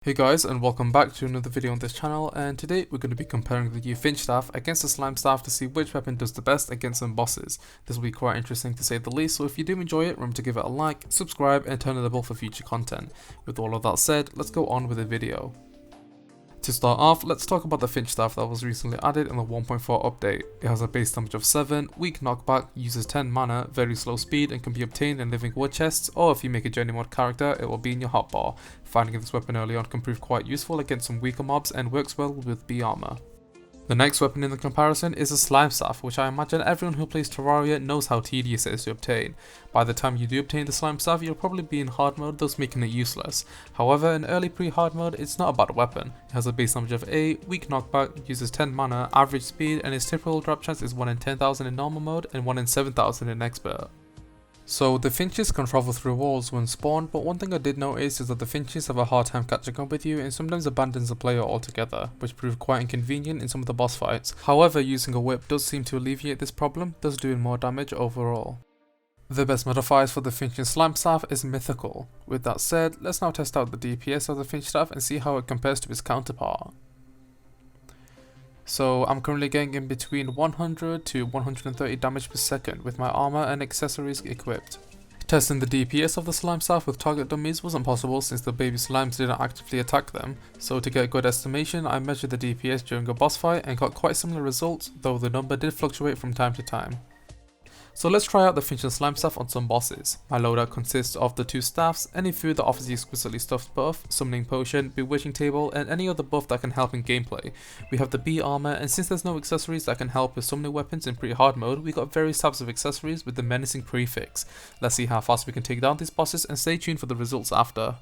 Hey guys, and welcome back to another video on this channel, and today we're going to be comparing the new Finch Staff against the Slime Staff to see which weapon does the best against some bosses. This will be quite interesting to say the least, so if you do enjoy it, remember to give it a like, subscribe and turn on the bell for future content. With all of that said, let's go on with the video. To start off, let's talk about the Finch Staff that was recently added in the 1.4 update. It has a base damage of 7, weak knockback, uses 10 mana, very slow speed and can be obtained in living wood chests, or if you make a journey mode character, it will be in your hotbar. Finding this weapon early on can prove quite useful against some weaker mobs and works well with B armor. The next weapon in the comparison is a Slime Staff, which I imagine everyone who plays Terraria knows how tedious it is to obtain. By the time you do obtain the Slime Staff, you'll probably be in hard mode, thus making it useless. However, in early pre-hard mode, it's not a bad weapon. It has a base damage of 8, weak knockback, uses 10 mana, average speed, and its typical drop chance is 1 in 10,000 in normal mode and 1 in 7,000 in expert. So the finches can travel through walls when spawned, but one thing I did notice is that the finches have a hard time catching up with you and sometimes abandons the player altogether, which proved quite inconvenient in some of the boss fights. However, using a whip does seem to alleviate this problem, thus doing more damage overall. The best modifiers for the Finch and Slime Staff is mythical. With that said, let's now test out the DPS of the Finch Staff and see how it compares to its counterpart. So I'm currently getting in between 100 to 130 damage per second with my armor and accessories equipped. Testing the DPS of the Slime Staff with target dummies wasn't possible since the baby slimes didn't actively attack them, so to get a good estimation I measured the DPS during a boss fight and got quite similar results, though the number did fluctuate from time to time. So let's try out the Finch and Slime Staff on some bosses. My loadout consists of the 2 staffs, any food that offers the exquisitely stuffed buff, summoning potion, bewitching table, and any other buff that can help in gameplay. We have the B armor, and since there's no accessories that can help with summoning weapons in pretty hard mode, we got various types of accessories with the menacing prefix. Let's see how fast we can take down these bosses and stay tuned for the results after.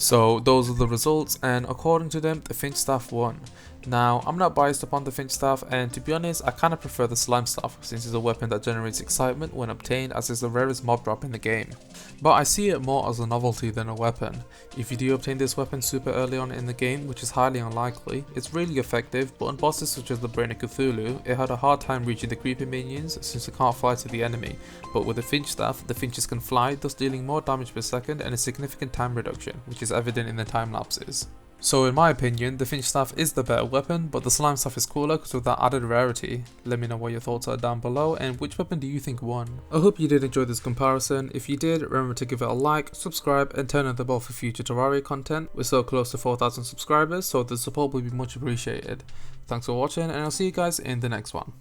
So those are the results, and according to them, the Finch Staff won. Now, I'm not biased upon the Finch Staff, and to be honest, I kinda prefer the Slime Staff since it's a weapon that generates excitement when obtained, as it's the rarest mob drop in the game. But I see it more as a novelty than a weapon. If you do obtain this weapon super early on in the game, which is highly unlikely, it's really effective, but on bosses such as the Brain of Cthulhu, it had a hard time reaching the creepy minions since it can't fly to the enemy. But with the Finch Staff, the Finches can fly, thus dealing more damage per second and a significant time reduction, which is evident in the time lapses. So in my opinion, the Finch Staff is the better weapon, but the Slime Staff is cooler because of that added rarity. Let me know what your thoughts are down below, and which weapon do you think won? I hope you did enjoy this comparison. If you did, remember to give it a like, subscribe, and turn on the bell for future Terraria content. We're so close to 4,000 subscribers, so the support will be much appreciated. Thanks for watching, and I'll see you guys in the next one.